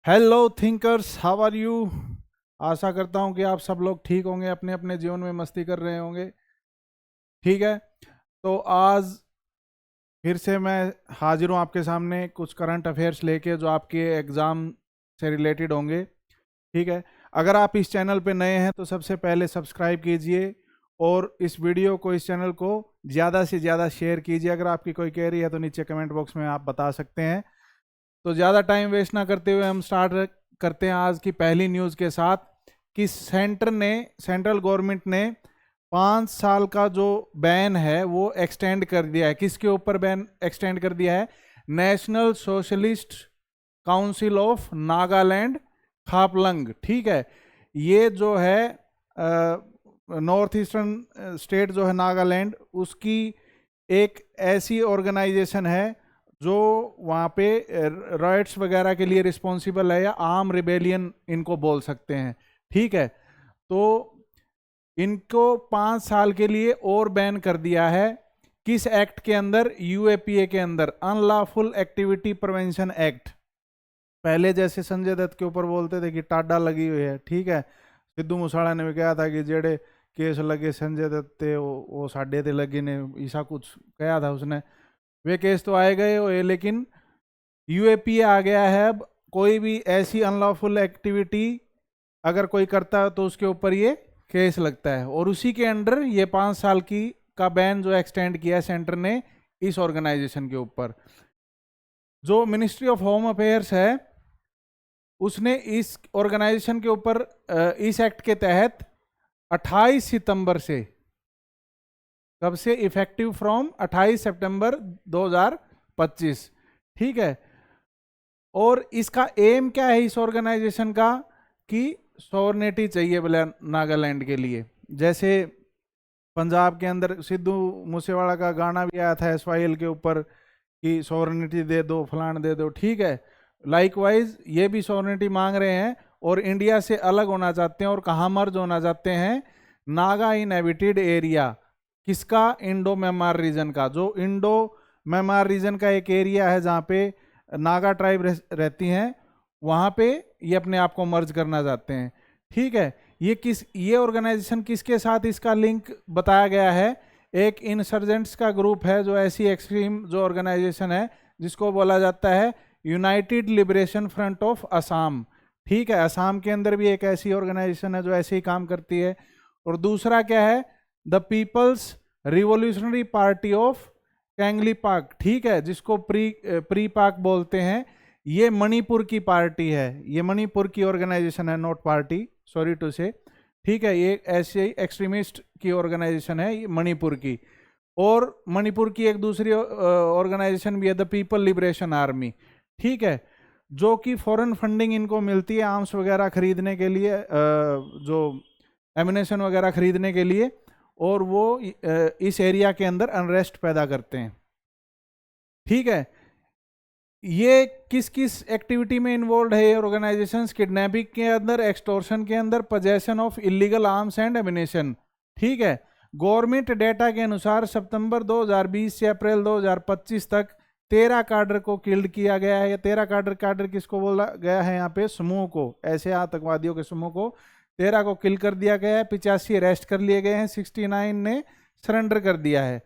Hello thinkers, how are you. आशा करता हूँ कि आप सब लोग ठीक होंगे, अपने अपने जीवन में मस्ती कर रहे होंगे। ठीक है, तो आज फिर से मैं हाजिर हूँ आपके सामने कुछ करंट अफेयर्स लेके जो आपके एग्ज़ाम से रिलेटेड होंगे। ठीक है, अगर आप इस चैनल पे नए हैं तो सबसे पहले सब्सक्राइब कीजिए और इस वीडियो को, इस चैनल को ज़्यादा से ज़्यादा शेयर कीजिए। अगर आपकी कोई क्वेरी है तो नीचे कमेंट बॉक्स में आप बता सकते हैं। तो ज़्यादा टाइम वेस्ट ना करते हुए हम स्टार्ट करते हैं आज की पहली न्यूज़ के साथ कि सेंट्रल गवर्नमेंट ने 5 साल का जो बैन है वो एक्सटेंड कर दिया है। किसके ऊपर बैन एक्सटेंड कर दिया है? National Socialist Council of Nagaland Khaplang. ठीक है, ये जो है नॉर्थ ईस्टर्न स्टेट जो है नागालैंड, उसकी एक ऐसी ऑर्गेनाइजेशन है जो वहाँ पे राइट्स वगैरह के लिए रिस्पॉन्सिबल है, या आर्म रिबेलियन इनको बोल सकते हैं। ठीक है, तो इनको 5 साल के लिए और बैन कर दिया है। किस एक्ट के अंदर? यूएपीए के अंदर, अनलॉफुल एक्टिविटी प्रिवेंशन एक्ट। पहले जैसे संजय दत्त के ऊपर बोलते थे कि टाडा लगी हुई है, ठीक है, सिद्धू मूसेवाला ने भी कहा था कि जेड़े केस लगे संजय दत्त थे वो साडे ते लगे ने, ऐसा कुछ कहा था उसने। वे केस तो आए गए हुए, लेकिन यूएपीए आ गया है। अब कोई भी ऐसी अनलॉफुल एक्टिविटी अगर कोई करता है तो उसके ऊपर ये केस लगता है, और उसी के अंडर ये 5 साल की का बैन जो एक्सटेंड किया है सेंटर ने इस ऑर्गेनाइजेशन के ऊपर। जो मिनिस्ट्री ऑफ होम अफेयर्स है उसने इस ऑर्गेनाइजेशन के ऊपर इस एक्ट के तहत 28 सितंबर से, कब से इफेक्टिव? फ्रॉम 28 सितंबर 2025। ठीक है, और इसका एम क्या है इस ऑर्गेनाइजेशन का? कि सॉवरेनिटी चाहिए बोले नागालैंड के लिए। जैसे पंजाब के अंदर सिद्धू मूसेवाला का गाना भी आया था एसवाईएल के ऊपर कि सॉवरेनिटी दे दो, फलान दे दो। ठीक है, लाइकवाइज ये भी सॉवरेनिटी मांग रहे हैं और इंडिया से अलग होना चाहते हैं। और कहाँ मर्ज होना चाहते हैं? Naga inhabited area. किसका? इंडो म्यांमार रीजन का। जो इंडो म्यांमार रीजन का एक एरिया है जहाँ पे नागा ट्राइब रहती हैं, वहाँ पे ये अपने आप को मर्ज करना चाहते हैं। ठीक है, ये ऑर्गेनाइजेशन किसके साथ इसका लिंक बताया गया है? एक इंसर्जेंट्स का ग्रुप है, जो ऐसी एक्सट्रीम जो ऑर्गेनाइजेशन है जिसको बोला जाता है United liberation front of Assam. ठीक है, असम के अंदर भी एक ऐसी ऑर्गेनाइजेशन है जो ऐसे ही काम करती है। और दूसरा क्या है? The People's Revolutionary Party of Kangleipak. ठीक है, जिसको प्री पाक बोलते हैं। ये मणिपुर की पार्टी है, ये मणिपुर की ऑर्गेनाइजेशन है, नॉट पार्टी, सॉरी टू से। ठीक है, ये ऐसे ही एक्सट्रीमिस्ट की ऑर्गेनाइजेशन है ये मणिपुर की। और मणिपुर की एक दूसरी ऑर्गेनाइजेशन भी है, द पीपल लिबरेशन आर्मी। ठीक है, जो कि फॉरेन फंडिंग इनको मिलती है आर्म्स वगैरह खरीदने के लिए, जो एमिनेशन वगैरह खरीदने के लिए, और वो इस एरिया के अंदर अनरेस्ट पैदा करते हैं। ठीक है, ये किस किस एक्टिविटी में इन्वॉल्व है ये ऑर्गेनाइजेशंस? किडनैपिंग के अंदर, एक्सटॉर्शन के अंदर, possession of illegal arms and ammunition. ठीक है, गवर्नमेंट डेटा के अनुसार सितंबर 2020 से अप्रैल 2025 तक 13 काडर को किल्ड किया गया है। या 13 काडर किसको बोला गया है? यहाँ पे समूह को, ऐसे आतंकवादियों के समूह को 13 को किल कर दिया गया है। 85 अरेस्ट कर लिए गए हैं, 69 ने सरेंडर कर दिया है।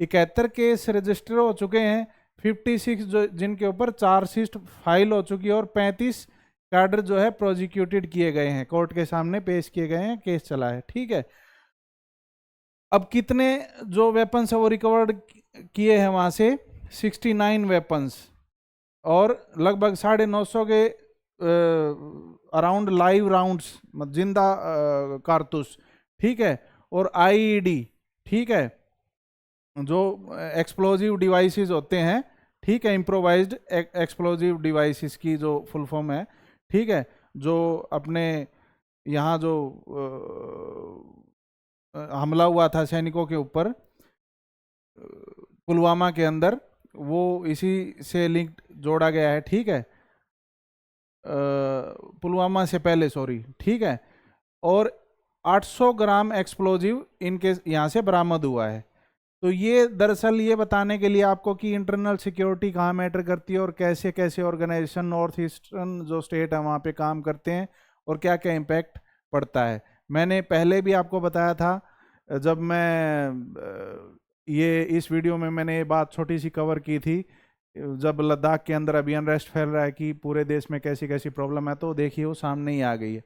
71 केस रजिस्टर हो चुके हैं, 56 जो जिनके ऊपर चार्जशीट फाइल हो चुकी है, और 35 कैडर जो है प्रोसिक्यूटेड किए गए हैं, कोर्ट के सामने पेश किए गए हैं, केस चला है। ठीक है, अब कितने जो वेपन्स है वो रिकवर्ड किए हैं वहां से? 69 वेपन्स, और लगभग 950 के अराउंड लाइव राउंड्स, जिंदा कारतूस। ठीक है, और आईईडी। ठीक है, जो एक्सप्लोजिव डिवाइसेस होते हैं, ठीक है, इम्प्रोवाइज्ड एक्सप्लोजिव डिवाइसेस की जो फुल फॉर्म है। ठीक है, जो अपने यहाँ जो हमला हुआ था सैनिकों के ऊपर पुलवामा के अंदर, वो इसी से लिंक जोड़ा गया है। ठीक है, पुलवामा से पहले, सॉरी। ठीक है, और 800 ग्राम एक्सप्लोजिव इनके यहाँ से बरामद हुआ है। तो ये दरअसल ये बताने के लिए आपको कि इंटरनल सिक्योरिटी कहाँ मैटर करती है और कैसे कैसे ऑर्गेनाइजेशन नॉर्थ ईस्टर्न जो स्टेट है वहाँ पे काम करते हैं और क्या क्या इम्पैक्ट पड़ता है। मैंने पहले भी आपको बताया था, जब मैं ये इस वीडियो में मैंने ये बात छोटी सी कवर की थी, जब लद्दाख के अंदर अभी अनरेस्ट फैल रहा है कि पूरे देश में कैसी कैसी प्रॉब्लम है, तो देखिए वो सामने ही आ गई है।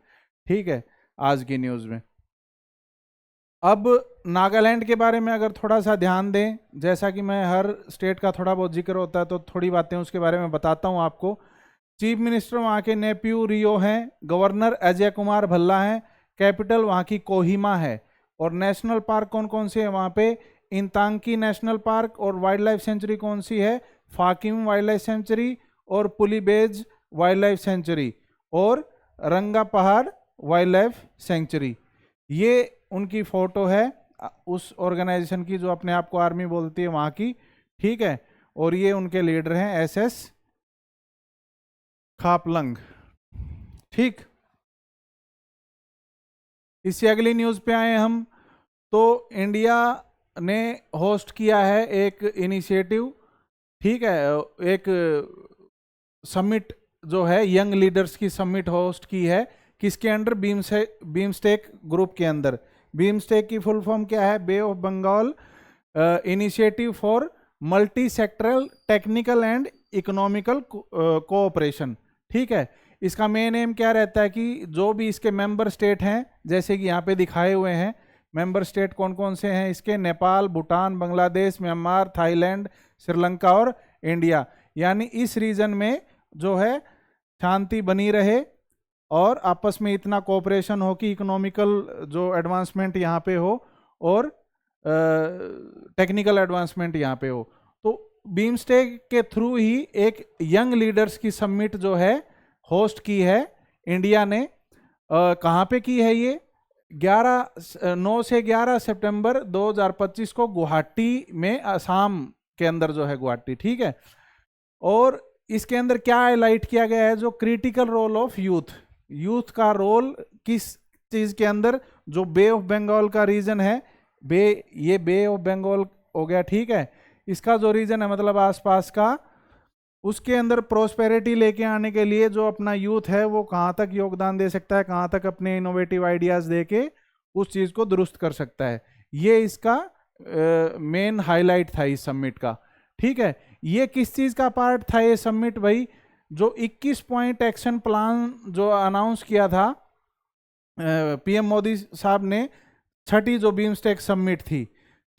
ठीक है, आज की न्यूज़ में। अब नागालैंड के बारे में अगर थोड़ा सा ध्यान दें, जैसा कि मैं हर स्टेट का थोड़ा बहुत जिक्र होता है तो थोड़ी बातें उसके बारे में बताता हूं आपको। चीफ मिनिस्टर वहाँ के नेप्यू रियो हैं, गवर्नर अजय कुमार भल्ला हैं, कैपिटल वहाँ की कोहिमा है। और नेशनल पार्क कौन कौन से हैं वहाँ पे? इंतांकी नेशनल पार्क। और वाइल्ड लाइफ सेंचुरी कौन सी है? फाकिम वाइल्ड लाइफ सेंचुरी और पुलीबेज वाइल्ड लाइफ सेंचुरी और रंगा पहाड़ वाइल्ड लाइफ सेंचुरी। ये उनकी फोटो है उस ऑर्गेनाइजेशन की जो अपने आप को आर्मी बोलती है वहां की। ठीक है, और ये उनके लीडर हैं एसएस खापलंग। ठीक, इससे अगली न्यूज पे आए हम। तो इंडिया ने होस्ट किया है एक इनिशिएटिव। ठीक है, एक समिट जो है यंग लीडर्स की समिट होस्ट की है। किसके अंडर? बीमस्टेक ग्रुप के अंदर। बीमस्टेक की फुल फॉर्म क्या है? Bay of Bengal Initiative for Multi Sectoral Technical and Economical Cooperation. ठीक है, इसका मेन एम क्या रहता है कि जो भी इसके मेंबर स्टेट हैं, जैसे कि यहाँ पे दिखाए हुए हैं मेंबर स्टेट कौन कौन से हैं इसके: नेपाल, भूटान, बांग्लादेश, म्यांमार, थाईलैंड, श्रीलंका और इंडिया। यानी इस रीजन में जो है शांति बनी रहे और आपस में इतना कोऑपरेशन हो कि इकोनॉमिकल जो एडवांसमेंट यहाँ पे हो और टेक्निकल एडवांसमेंट यहाँ पे हो। तो बीमस्टेक के थ्रू ही एक यंग लीडर्स की समिट जो है होस्ट की है इंडिया ने। कहाँ पे की है ये? 9 से 11 सितंबर 2025 को गुवाहाटी में, असम के अंदर जो है गुवाहाटी। ठीक है, और इसके अंदर क्या हाईलाइट किया गया है? जो critical role of youth, youth का रोल किस चीज के अंदर? जो बे ऑफ बंगाल का रीजन है, ये बे ऑफ बंगाल हो गया। ठीक है, इसका जो रीजन है मतलब आसपास का, उसके अंदर प्रोस्पेरिटी लेके आने के लिए जो अपना यूथ है वो कहाँ तक योगदान दे सकता है, कहाँ तक अपने इनोवेटिव आइडियाज दे के उस चीज को दुरुस्त कर सकता है। ये इसका मेन हाईलाइट था इस समिट का। ठीक है, ये किस चीज का पार्ट था ये समिट भाई? जो 21 पॉइंट एक्शन प्लान जो अनाउंस किया था पीएम मोदी साहब ने, छठी जो बीमस्टेक समिट थी,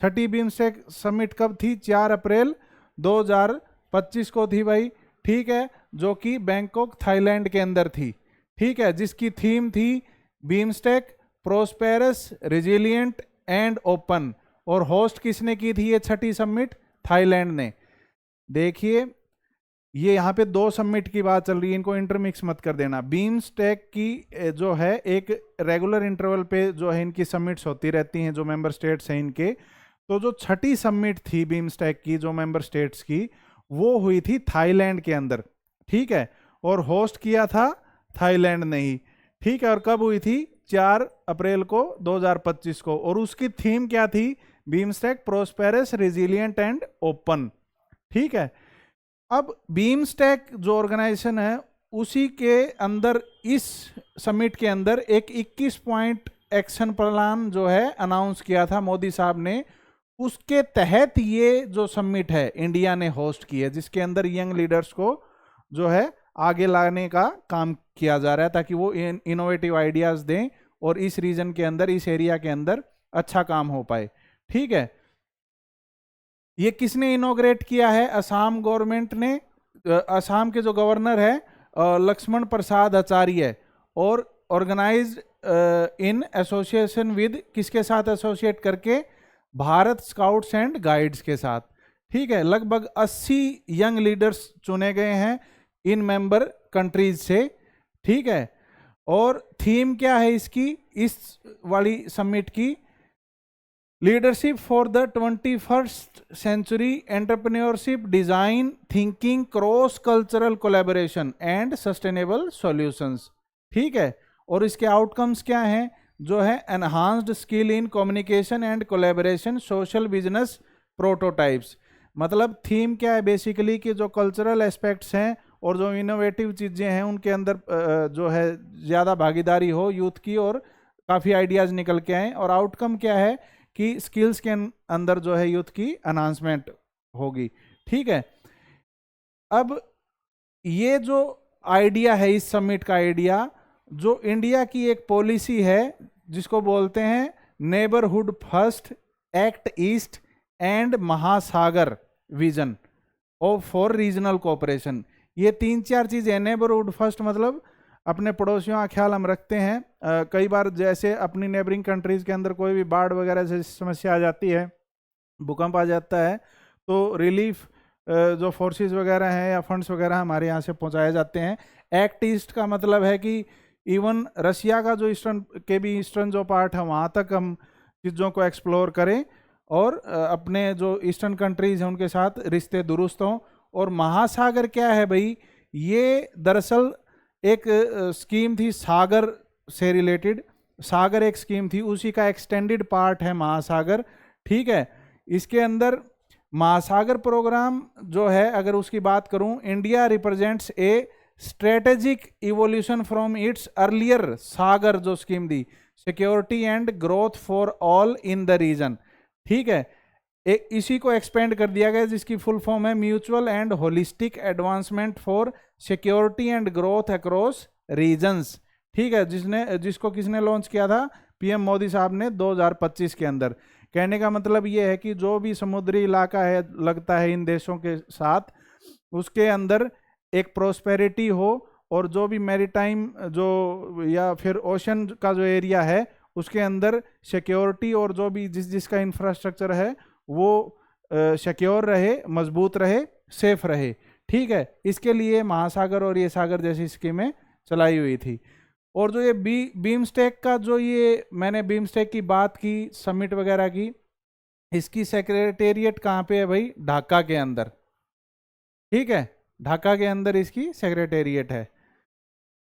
छठी बीमस्टेक समिट कब थी? 4 अप्रैल 2025 को थी भाई। ठीक है, जो कि बैंकॉक थाईलैंड के अंदर थी। ठीक है, जिसकी थीम थी BIMSTEC prosperous resilient and open. और होस्ट किसने की थी ये छठी समिट? थाईलैंड ने। देखिए ये यहाँ पे 2 समिट की बात चल रही है, इनको इंटरमिक्स मत कर देना। बीमस्टेक की जो है एक रेगुलर इंटरवल पे जो है इनकी समिट्स होती रहती हैं जो मेंबर स्टेट्स हैं इनके। तो जो छठी समिट थी बीमस्टेक की जो मेंबर स्टेट्स की, वो हुई थी थाईलैंड के अंदर। ठीक है, और होस्ट किया था थाईलैंड ने ही। ठीक है, और कब हुई थी? 4 अप्रैल को 2025 को। और उसकी थीम क्या थी? BIMSTEC prosperous resilient and open. ठीक है, अब बीमस्टेक जो ऑर्गेनाइजेशन है उसी के अंदर इस समिट के अंदर एक 21 पॉइंट एक्शन प्लान जो है अनाउंस किया था मोदी साहब ने। उसके तहत ये जो समिट है इंडिया ने होस्ट की है, जिसके अंदर यंग लीडर्स को जो है आगे लाने का काम किया जा रहा है ताकि वो इनोवेटिव आइडियाज दें और इस रीजन के अंदर, इस एरिया के अंदर अच्छा काम हो पाए। ठीक है, ये किसने इनोग्रेट किया है? असम गवर्नमेंट ने। असम के जो गवर्नर है लक्ष्मण प्रसाद आचार्य, और ऑर्गेनाइज्ड इन एसोसिएशन विद, किसके साथ एसोसिएट करके? भारत स्काउट्स एंड गाइड्स के साथ। ठीक है, लगभग 80 यंग लीडर्स चुने गए हैं इन मेंबर कंट्रीज से। ठीक है, और थीम क्या है इसकी, इस वाली समिट की? Leadership for the 21st century, entrepreneurship, design thinking, cross cultural collaboration and sustainable solutions. ठीक है, और इसके आउटकम्स क्या हैं? जो है enhanced skill in communication and collaboration, social business prototypes. मतलब थीम क्या है बेसिकली कि जो कल्चरल एस्पेक्ट्स हैं और जो इनोवेटिव चीज़ें हैं उनके अंदर जो है ज़्यादा भागीदारी हो यूथ की, और काफ़ी आइडियाज़ निकल के आए। और आउटकम क्या है कि स्किल्स के अंदर जो है यूथ की अनाउंसमेंट होगी। ठीक है, अब ये जो आइडिया है इस समिट का आइडिया, जो इंडिया की एक पॉलिसी है जिसको बोलते हैं Neighbourhood First, Act East and Mahasagar vision of for regional cooperation. ये 3-4 चीजें। नेबरहुड फर्स्ट मतलब अपने पड़ोसियों का ख्याल हम रखते हैं। कई बार जैसे अपनी नेबरिंग कंट्रीज के अंदर कोई भी बाढ़ वगैरह से समस्या आ जाती है, भूकंप आ जाता है, तो रिलीफ जो फोर्सेस वगैरह हैं या फंड्स वगैरह हमारे यहाँ से पहुँचाए जाते हैं। एक्ट ईस्ट का मतलब है कि इवन रशिया का जो ईस्टर्न के भी ईस्टर्न जो पार्ट है वहाँ तक हम चीज़ों को एक्सप्लोर करें और अपने जो ईस्टर्न कंट्रीज हैं उनके साथ रिश्ते दुरुस्त हों। और महासागर क्या है भाई, ये दरअसल एक स्कीम थी सागर से रिलेटेड। सागर एक स्कीम थी, उसी का एक्सटेंडेड पार्ट है महासागर। ठीक है, इसके अंदर महासागर प्रोग्राम जो है, अगर उसकी बात करूं, India represents a strategic evolution from its earlier Sagar जो स्कीम दी, security and growth for all in the region. ठीक है, इसी को एक्सपेंड कर दिया गया जिसकी फुल फॉर्म है mutual and holistic advancement for security and growth across regions. ठीक है, जिसको किसने लॉन्च किया था, पीएम मोदी साहब ने 2025 के अंदर। कहने का मतलब ये है कि जो भी समुद्री इलाका है लगता है इन देशों के साथ, उसके अंदर एक प्रोस्पेरिटी हो, और जो भी मैरीटाइम जो या फिर ओशन का जो एरिया है उसके अंदर सिक्योरिटी और जो भी जिसका इंफ्रास्ट्रक्चर है वो सिक्योर रहे, मजबूत रहे, सेफ रहे। ठीक है, इसके लिए महासागर और ये सागर जैसी स्कीमें चलाई हुई थी। और जो ये बीमस्टेक का जो ये मैंने बीमस्टेक की बात की, समिट वगैरह की, इसकी सेक्रेटेरिएट कहाँ पे है भाई, ढाका के अंदर। ठीक है, ढाका के अंदर इसकी सेक्रेटेरिएट है।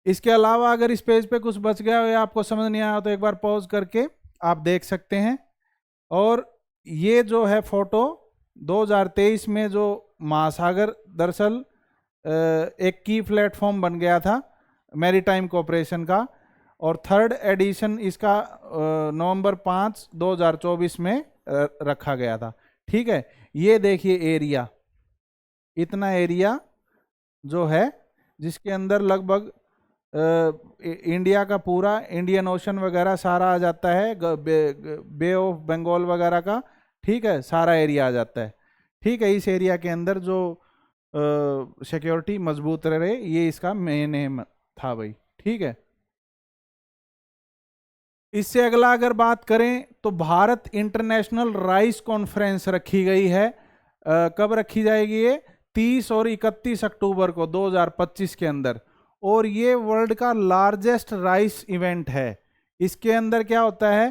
इसके अलावा अगर इस पेज पे कुछ बच गया हो या आपको समझ नहीं आया तो एक बार पॉज करके आप देख सकते हैं। और ये जो है फोटो 2023 में जो महासागर दरअसल एक की प्लेटफॉर्म बन गया था मैरीटाइम कोऑपरेशन का, और थर्ड एडिशन इसका नवंबर 5, 2024 में रखा गया था। ठीक है, ये देखिए एरिया, इतना एरिया जो है जिसके अंदर लगभग इंडिया का पूरा इंडियन ओशन वगैरह सारा आ जाता है, बे ऑफ बंगाल वगैरह का। ठीक है, सारा एरिया आ जाता है। ठीक है, इस एरिया के अंदर जो सिक्योरिटी मजबूत रहे, ये इसका मेन एम था भाई। ठीक है, इससे अगला अगर बात करें तो भारत इंटरनेशनल राइस कॉन्फ्रेंस रखी गई है। कब रखी जाएगी ये, 30 और 31 अक्टूबर को 2025 के अंदर। और ये वर्ल्ड का लार्जेस्ट राइस इवेंट है। इसके अंदर क्या होता है,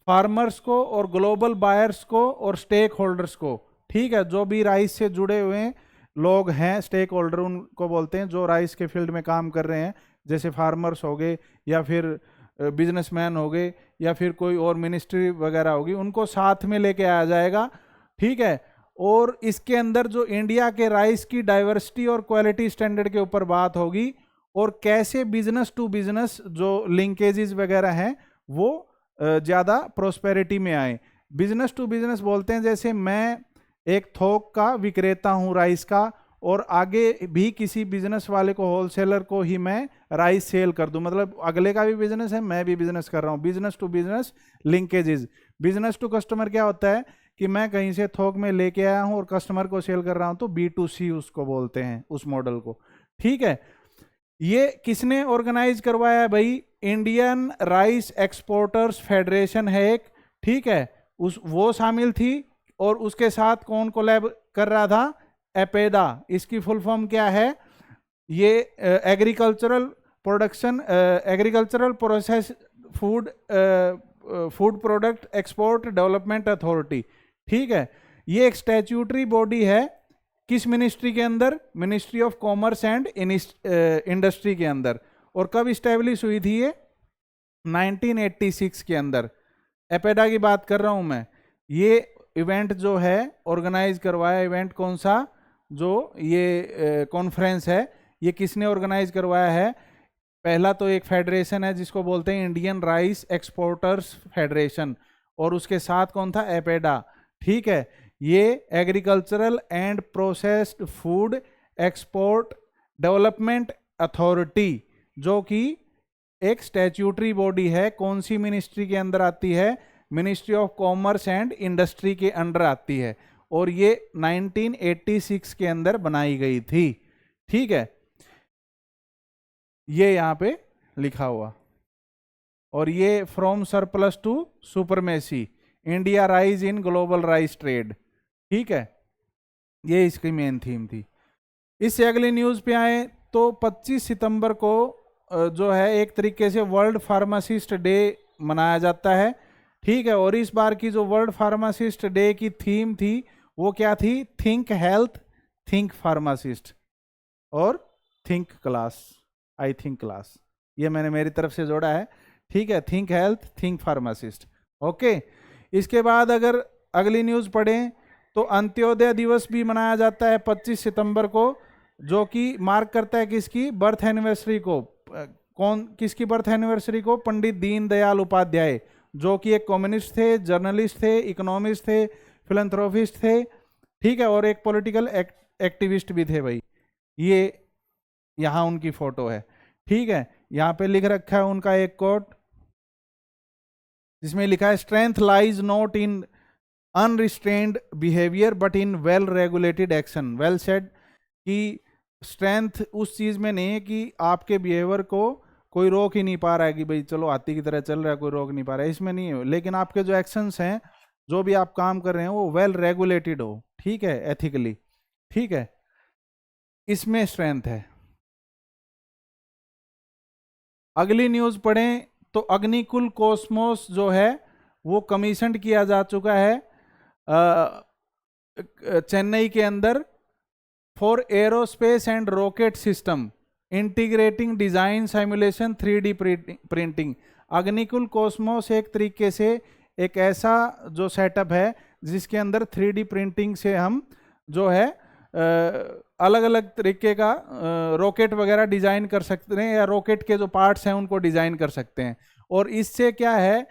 फार्मर्स को और ग्लोबल बायर्स को और स्टेक होल्डर्स को, ठीक है, जो भी राइस से जुड़े हुए लोग हैं, स्टेक होल्डर उनको बोलते हैं, जो राइस के फील्ड में काम कर रहे हैं, जैसे फार्मर्स हो गए या फिर बिजनेसमैन हो गए या फिर कोई और मिनिस्ट्री वगैरह होगी, उनको साथ में लेके आया जाएगा। ठीक है, और इसके अंदर जो इंडिया के राइस की डाइवर्सिटी और क्वालिटी स्टैंडर्ड के ऊपर बात होगी, और कैसे बिजनेस टू बिजनेस जो लिंकेजेस वगैरह हैं वो ज़्यादा प्रोस्पेरिटी में आए। बिजनेस टू बिजनेस बोलते हैं जैसे मैं एक थोक का विक्रेता हूँ राइस का, और आगे भी किसी बिजनेस वाले को, होलसेलर को ही मैं राइस सेल कर दूं, मतलब अगले का भी बिजनेस है, मैं भी बिजनेस कर रहा हूँ। Business to business linkages. Business to customer क्या होता है कि मैं कहीं से थोक में लेके आया हूँ और कस्टमर को सेल कर रहा हूँ, तो B2C उसको बोलते हैं, उस मॉडल को। ठीक है, ये किसने ऑर्गेनाइज करवाया है भाई, इंडियन राइस एक्सपोर्टर्स फेडरेशन है एक। ठीक है, वो शामिल थी, और उसके साथ कौन कोलैब कर रहा था, एपेडा। इसकी फुल फॉर्म क्या है, ये agricultural production, agricultural process food food product export development authority. ठीक है, ये एक स्टैट्यूटरी बॉडी है, किस मिनिस्ट्री के अंदर, ministry of commerce and industry के अंदर। और कब इस्टेब्लिश हुई थी ये, 1986 के अंदर। एपेडा की बात कर रहा हूं मैं। ये इवेंट जो है ऑर्गेनाइज करवाया, इवेंट कौन सा, जो ये कॉन्फ्रेंस है, ये किसने ऑर्गेनाइज करवाया है? पहला तो एक फेडरेशन है जिसको बोलते हैं इंडियन राइस एक्सपोर्टर्स फेडरेशन, और उसके साथ कौन था? एपेडा। ठीक है, ये agricultural and processed food export development authority, जो कि एक स्टैट्यूटरी बॉडी है, कौन सी मिनिस्ट्री के अंदर आती है? Ministry of commerce and industry के अंडर आती है, और ये 1986 के अंदर बनाई गई थी। ठीक है, ये यहां पे लिखा हुआ, और ये from surplus to supremacy, India rise in global rice trade. ठीक है, ये इसकी मेन थीम थी। इससे अगली न्यूज पे आए तो 25 सितंबर को जो है एक तरीके से वर्ल्ड फार्मासिस्ट डे मनाया जाता है। ठीक है, और इस बार की जो वर्ल्ड फार्मासिस्ट डे की थीम थी वो क्या थी? थिंक हेल्थ, थिंक फार्मासिस्ट, और think class, I think class, ये मैंने मेरी तरफ से जोड़ा है। ठीक है, think health, think pharmacist. Okay, इसके बाद अगर अगली न्यूज़ पढ़ें तो अंत्योदय दिवस भी मनाया जाता है 25 सितंबर को, जो कि मार्क करता है किसकी? बर्थ एनिवर्सरी को। कौन, किसकी बर्थ एनिवर्सरी को? पंडित दीनदयाल उपाध्याय, जो कि एक कम्युनिस्ट थे, जर्नलिस्ट थे, इकोनॉमिस्ट थे, फिलंथ्रोपिस्ट थे। ठीक है, और एक पॉलिटिकल एक्टिविस्ट भी थे भाई। ये यहाँ उनकी फोटो है। ठीक है, यहाँ पे लिख रखा है उनका एक कोट, जिसमें लिखा है strength lies not in unrestrained behaviour but in well regulated action. Well said, कि स्ट्रेंथ उस चीज में नहीं है कि आपके बिहेवियर को कोई रोक ही नहीं पा रहा है, कि भाई चलो हाथी की तरह चल रहा है, कोई रोक नहीं पा रहा है, इसमें नहीं है, लेकिन आपके जो एक्शंस हैं, जो भी आप काम कर रहे हैं, वो वेल रेगुलेटेड हो। ठीक है, एथिकली। ठीक है, इसमें स्ट्रेंथ है। अगली न्यूज पढ़ें तो अग्निकुल कॉस्मोस जो है वो कमीशन किया जा चुका है चेन्नई के अंदर, for aerospace and rocket system integrating design simulation 3D printing. Agnikul Cosmos एक तरीके से एक ऐसा जो सेटअप है जिसके अंदर 3D प्रिंटिंग से हम जो है अलग अलग तरीके का रॉकेट वगैरह डिजाइन कर सकते हैं, या रॉकेट के जो पार्ट्स हैं उनको डिजाइन कर सकते हैं। और इससे क्या है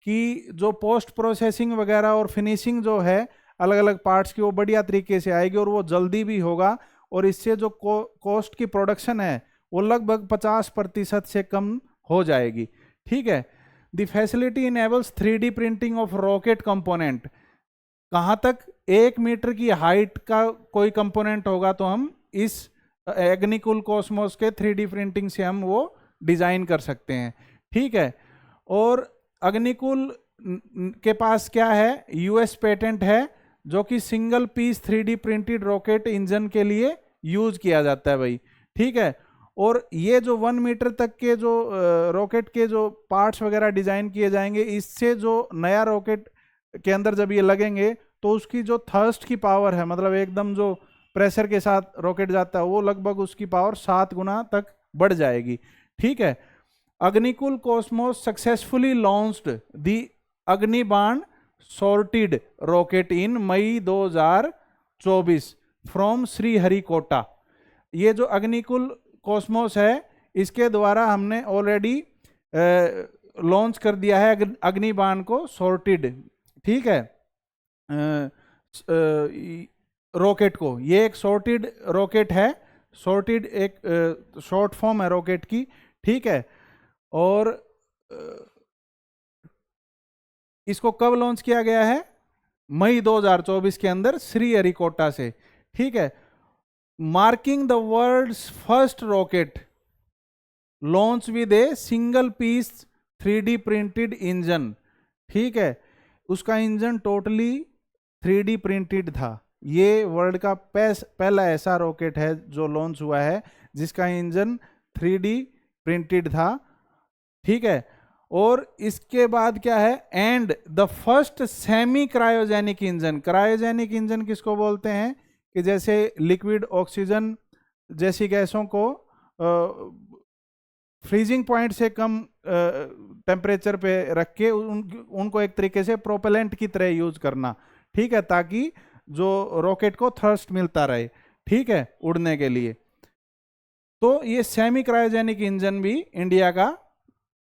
कि जो पोस्ट प्रोसेसिंग वगैरह और फिनिशिंग जो है अलग अलग पार्ट्स की, वो बढ़िया तरीके से आएगी, और वो जल्दी भी होगा, और इससे जो कॉस्ट की प्रोडक्शन है वो लगभग 50% से कम हो जाएगी। ठीक है, the facility enables 3D printing of rocket component. कहाँ तक? 1 मीटर की हाइट का कोई कंपोनेंट होगा तो हम इस अग्निकुल कॉस्मोस के 3D प्रिंटिंग से हम वो डिजाइन कर सकते हैं। ठीक है, और अग्निकुल के पास क्या है? यूएस पेटेंट है, जो कि single piece 3D printed rocket engine के लिए यूज किया जाता है भाई। ठीक है, और ये जो 1 मीटर तक के जो रॉकेट के जो पार्ट्स वगैरह डिजाइन किए जाएंगे, इससे जो नया रॉकेट के अंदर जब ये लगेंगे तो उसकी जो थर्स्ट की पावर है, मतलब एकदम जो प्रेशर के साथ रॉकेट जाता है, वो लगभग उसकी पावर 7 गुना तक बढ़ जाएगी। ठीक है, Agnikul Cosmos successfully launched the Agnibaan sorted rocket in May 2024 from Sriharikota. ये जो अग्निकुल कॉस्मोस है, इसके द्वारा हमने ऑलरेडी लॉन्च कर दिया है अग्निबाण को सॉर्टेड। ठीक है, रॉकेट को, ये एक सॉर्टेड रॉकेट है, सॉर्टेड एक शॉर्ट फॉर्म है रॉकेट की। ठीक है, और इसको कब लॉन्च किया गया है? मई 2024 के अंदर श्रीहरिकोटा से। ठीक है, marking the world's first rocket launch with a single piece 3D printed engine. ठीक है, उसका इंजन टोटली 3D प्रिंटेड था। ये वर्ल्ड का पहला ऐसा रॉकेट है जो लॉन्च हुआ है जिसका इंजन 3D प्रिंटेड था। ठीक है, और इसके बाद क्या है? And the first semi cryogenic engine. Cryogenic engine किसको बोलते हैं? कि जैसे लिक्विड ऑक्सीजन जैसी गैसों को फ्रीजिंग पॉइंट से कम टेम्परेचर पे रख के उनको एक तरीके से प्रोपेलेंट की तरह यूज करना। ठीक है, ताकि जो रॉकेट को थ्रस्ट मिलता रहे, ठीक है, उड़ने के लिए। तो ये सेमी क्रायोजेनिक इंजन भी इंडिया का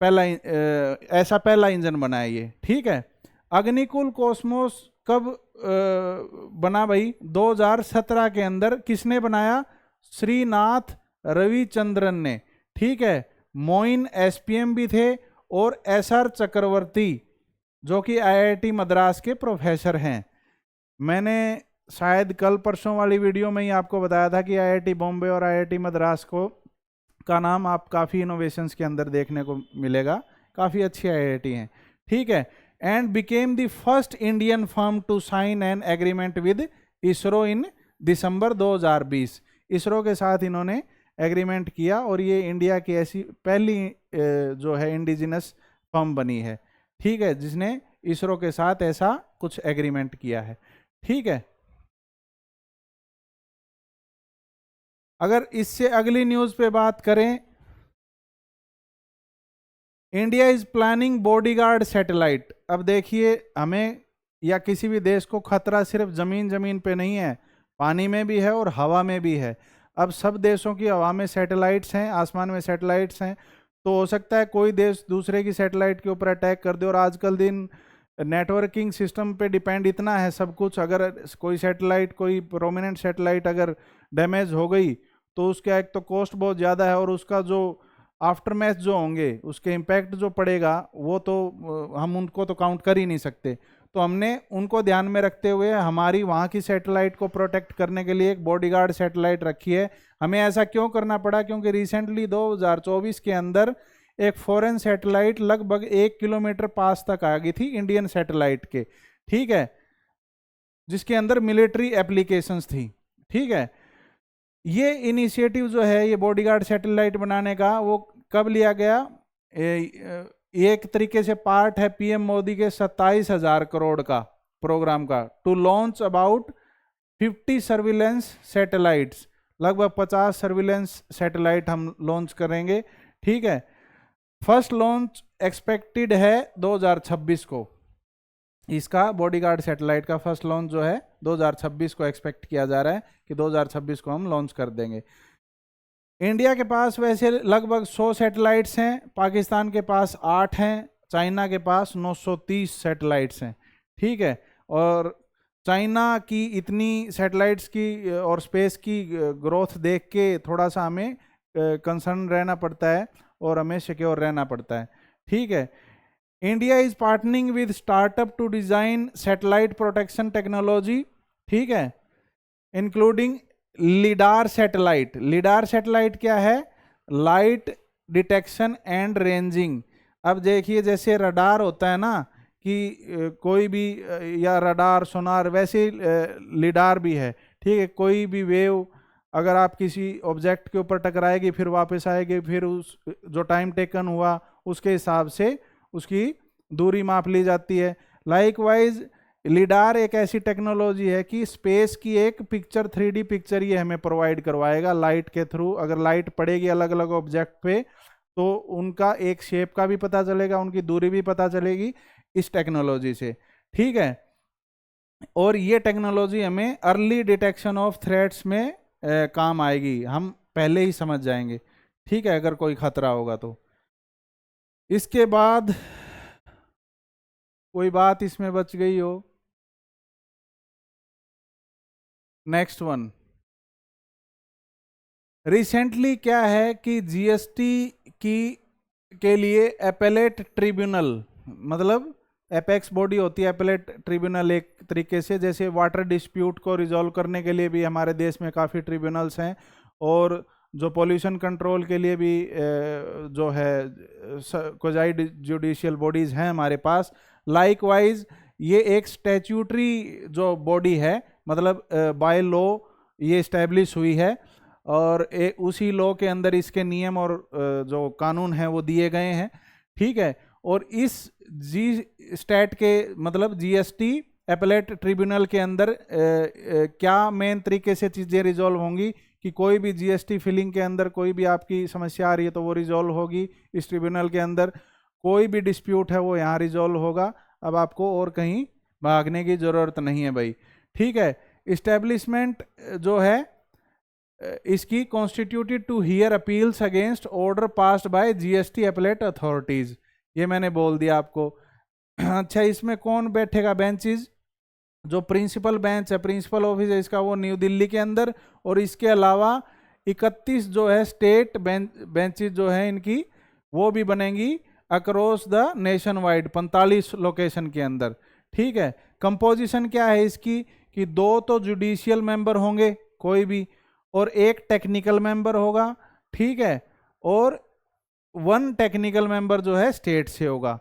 पहला ऐसा पहला इंजन बना है ये, ठीक है। अग्निकुल कॉस्मोस कब बना भाई? 2017 के अंदर। किसने बनाया? श्रीनाथ रविचंद्रन ने, ठीक है। मोइन एसपीएम भी थे, और एसआर चक्रवर्ती जो कि आईआईटी मद्रास के प्रोफेसर हैं। मैंने शायद कल परसों वाली वीडियो में ही आपको बताया था कि आईआईटी बॉम्बे और आईआईटी मद्रास को का नाम आप काफ़ी इनोवेशंस के अंदर देखने को मिलेगा, काफ़ी अच्छी आईआईटी हैं, ठीक है। And became the first Indian firm to sign an agreement with ISRO in December 2020। ISRO के साथ इन्होंने एग्रीमेंट किया, और ये इंडिया की ऐसी पहली जो है इंडिजिनस फर्म बनी है, ठीक है, जिसने इसरो के साथ ऐसा कुछ एग्रीमेंट किया है, ठीक है। अगर इससे अगली न्यूज पे बात करें, India is planning bodyguard satellite. अब देखिए, हमें या किसी भी देश को खतरा सिर्फ जमीन पे नहीं है, पानी में भी है और हवा में भी है। अब सब देशों की हवा में सैटेलाइट्स हैं, आसमान में सैटेलाइट्स हैं, तो हो सकता है कोई देश दूसरे की सैटेलाइट के ऊपर अटैक कर दे। और आजकल दिन नेटवर्किंग सिस्टम पे डिपेंड इतना है सब कुछ, अगर कोई सैटेलाइट, कोई प्रोमिनेंट सैटेलाइट अगर डैमेज हो गई तो उसका एक तो कॉस्ट बहुत ज़्यादा है, और उसका जो आफ्टर मैथ जो होंगे, उसके इम्पैक्ट जो पड़ेगा, वो तो हम उनको तो काउंट कर ही नहीं सकते। तो हमने उनको ध्यान में रखते हुए हमारी वहाँ की सैटेलाइट को प्रोटेक्ट करने के लिए एक बॉडीगार्ड सैटेलाइट रखी है। हमें ऐसा क्यों करना पड़ा? क्योंकि रिसेंटली 2024 के अंदर एक फॉरेन सैटेलाइट लगभग 1 किलोमीटर पास तक आ गई थी इंडियन सैटेलाइट के, ठीक है, जिसके अंदर मिलिट्री एप्लीकेशंस थी, ठीक है। ये इनिशिएटिव जो है ये बॉडीगार्ड सैटेलाइट बनाने का, वो कब लिया गया? एक तरीके से पार्ट है पीएम मोदी के 27,000 करोड़ का प्रोग्राम का, to launch about 50 surveillance satellites. लगभग 50 सर्विलेंस सैटेलाइट हम लॉन्च करेंगे, ठीक है। फर्स्ट लॉन्च एक्सपेक्टेड है 2026 को। इसका बॉडीगार्ड सैटेलाइट का फर्स्ट लॉन्च जो है 2026 को एक्सपेक्ट किया जा रहा है कि 2026 को हम लॉन्च कर देंगे। इंडिया के पास वैसे लगभग 100 सैटेलाइट्स हैं, पाकिस्तान के पास 8 हैं, चाइना के पास 930 सैटेलाइट्स हैं, ठीक है। और चाइना की इतनी सैटेलाइट्स की और स्पेस की ग्रोथ देख के थोड़ा सा हमें कंसर्न रहना पड़ता है और हमें सिक्योर रहना पड़ता है, ठीक है। India is partnering with startup to design satellite protection technology, ठीक है, including lidar satellite. Lidar satellite क्या है? Light detection and ranging. अब देखिए, जैसे रडार होता है ना कि कोई भी, या रडार सोनार, वैसे लिडार भी है, ठीक है। कोई भी वेव अगर आप किसी ऑब्जेक्ट के ऊपर टकराएगी, फिर वापस आएगी, फिर उस जो टाइम टेकन हुआ उसके हिसाब से उसकी दूरी माप ली जाती है। लाइकवाइज लिडार एक ऐसी टेक्नोलॉजी है कि स्पेस की एक पिक्चर, 3D पिक्चर ये हमें प्रोवाइड करवाएगा लाइट के थ्रू। अगर लाइट पड़ेगी अलग अलग ऑब्जेक्ट पे तो उनका एक शेप का भी पता चलेगा, उनकी दूरी भी पता चलेगी इस टेक्नोलॉजी से, ठीक है। और ये टेक्नोलॉजी हमें अर्ली डिटेक्शन ऑफ थ्रेट्स में काम आएगी, हम पहले ही समझ जाएंगे, ठीक है, अगर कोई खतरा होगा तो। इसके बाद कोई बात इसमें बच गई हो? नेक्स्ट वन, रिसेंटली क्या है कि जीएसटी की के लिए एपेलेट ट्रिब्यूनल, मतलब एपेक्स बॉडी होती है एपेलेट ट्रिब्यूनल, एक तरीके से जैसे वाटर डिस्प्यूट को रिजॉल्व करने के लिए भी हमारे देश में काफ़ी ट्रिब्यूनल्स हैं, और जो पोल्यूशन कंट्रोल के लिए भी जो है क्वाज़ी जुडिशियल बॉडीज़ हैं हमारे पास। लाइकवाइज ये एक स्टैट्यूटरी जो बॉडी है, मतलब बाय लॉ ये इस्टेब्लिश हुई है, और उसी लॉ के अंदर इसके नियम और जो कानून हैं वो दिए गए हैं, ठीक है। और इस जी स्टैट के मतलब जीएसटी एपेलेट ट्रिब्यूनल के अंदर क्या मेन तरीके से चीज़ें रिजॉल्व होंगी कि कोई भी जीएसटी फिलिंग के अंदर कोई भी आपकी समस्या आ रही है तो वो रिजॉल्व होगी इस ट्रिब्यूनल के अंदर। कोई भी डिस्प्यूट है वो यहाँ रिजॉल्व होगा, अब आपको और कहीं भागने की ज़रूरत नहीं है भाई। ठीक है, इस्टेब्लिशमेंट जो है इसकी constituted to hear appeals against order passed by GST appellate authorities, ये मैंने बोल दिया आपको। अच्छा, इसमें कौन बैठेगा बेंचेस? जो प्रिंसिपल बेंच है, प्रिंसिपल ऑफिस है इसका, वो न्यू दिल्ली के अंदर, और इसके अलावा 31 जो है स्टेट बेंचेस जो है इनकी, वो भी बनेंगी across the nation wide 45 location के अंदर। ठीक है, कंपोजिशन क्या है इसकी कि 2 तो जुडिशियल मेंबर होंगे कोई भी, और 1 टेक्निकल मेंबर होगा। ठीक है, और 1 टेक्निकल मेंबर जो है स्टेट से होगा।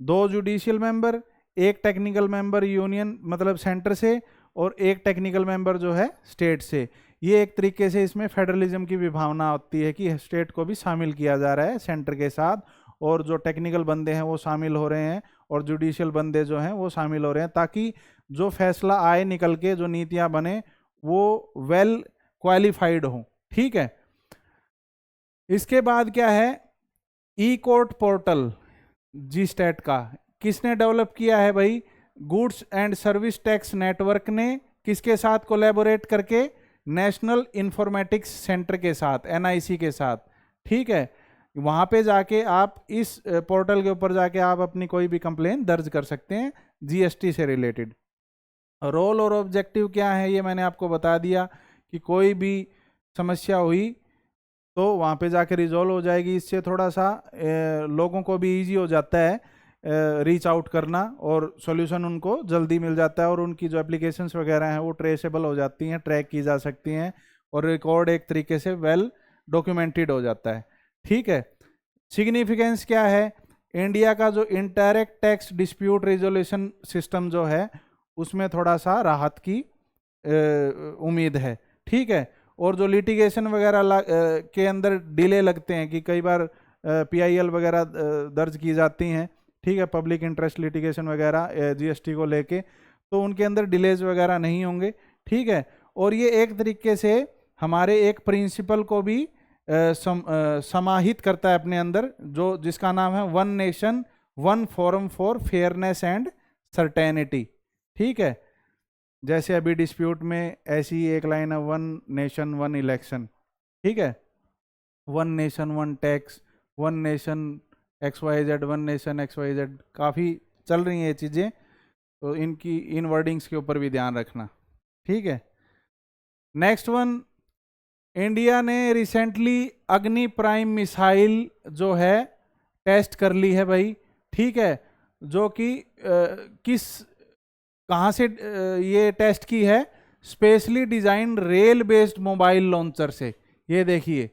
2 judicial member, 1 technical member union मतलब सेंटर से, और 1 टेक्निकल मेंबर जो है स्टेट से। ये एक तरीके से इसमें फेडरलिज्म की भी भावना होती है कि स्टेट को भी शामिल किया जा रहा है सेंटर के साथ, और जो टेक्निकल बंदे हैं वो शामिल हो रहे हैं, और जुडिशियल बंदे जो हैं वो शामिल हो रहे हैं, ताकि जो फैसला आए निकल के, जो नीतियां बने, वो वेल क्वालिफाइड हो। ठीक है, इसके बाद क्या है, ई कोर्ट पोर्टल जी स्टेट का किसने डेवलप किया है भाई? Goods and service tax network ने, किसके साथ कोलैबोरेट करके? नेशनल इंफॉर्मेटिक्स सेंटर के साथ, एनआईसी के साथ। ठीक है, वहां पे जाके आप इस पोर्टल के ऊपर जाके आप अपनी कोई भी कंप्लेन दर्ज कर सकते हैं जीएसटी से रिलेटेड। रोल और ऑब्जेक्टिव क्या है ये मैंने आपको बता दिया कि कोई भी समस्या हुई तो वहाँ पे जाके रिजॉल्व हो जाएगी। इससे थोड़ा सा लोगों को भी इजी हो जाता है रीच आउट करना, और सॉल्यूशन उनको जल्दी मिल जाता है, और उनकी जो एप्लीकेशंस वगैरह हैं वो ट्रेसेबल हो जाती हैं, ट्रैक की जा सकती हैं, और रिकॉर्ड एक तरीके से वेल डॉक्यूमेंटेड हो जाता है। ठीक है, सिग्निफिकेंस क्या है? इंडिया का जो indirect tax dispute resolution system जो है उसमें थोड़ा सा राहत की उम्मीद है। ठीक है, और जो लिटिगेशन वगैरह के अंदर डिले लगते हैं कि कई बार पीआईएल वगैरह दर्ज की जाती हैं, ठीक है, पब्लिक इंटरेस्ट लिटिगेशन वगैरह जीएसटी को लेके, तो उनके अंदर डिलेज वगैरह नहीं होंगे। ठीक है, और ये एक तरीके से हमारे एक प्रिंसिपल को भी समाहित करता है अपने अंदर, जो जिसका नाम है one nation one forum for fairness and certainty. ठीक है, जैसे अभी डिस्प्यूट में ऐसी एक लाइन है, वन नेशन वन इलेक्शन। ठीक है, one nation one tax, one nation XYZ, one nation XYZ, काफ़ी चल रही हैं ये चीज़ें, तो इनकी इन वर्डिंग्स के ऊपर भी ध्यान रखना। ठीक है, नेक्स्ट वन, इंडिया ने रिसेंटली अग्नि प्राइम मिसाइल जो है टेस्ट कर ली है भाई। ठीक है, जो कि कहाँ से ये टेस्ट की है? Specially design rail based mobile launcher से। ये देखिए,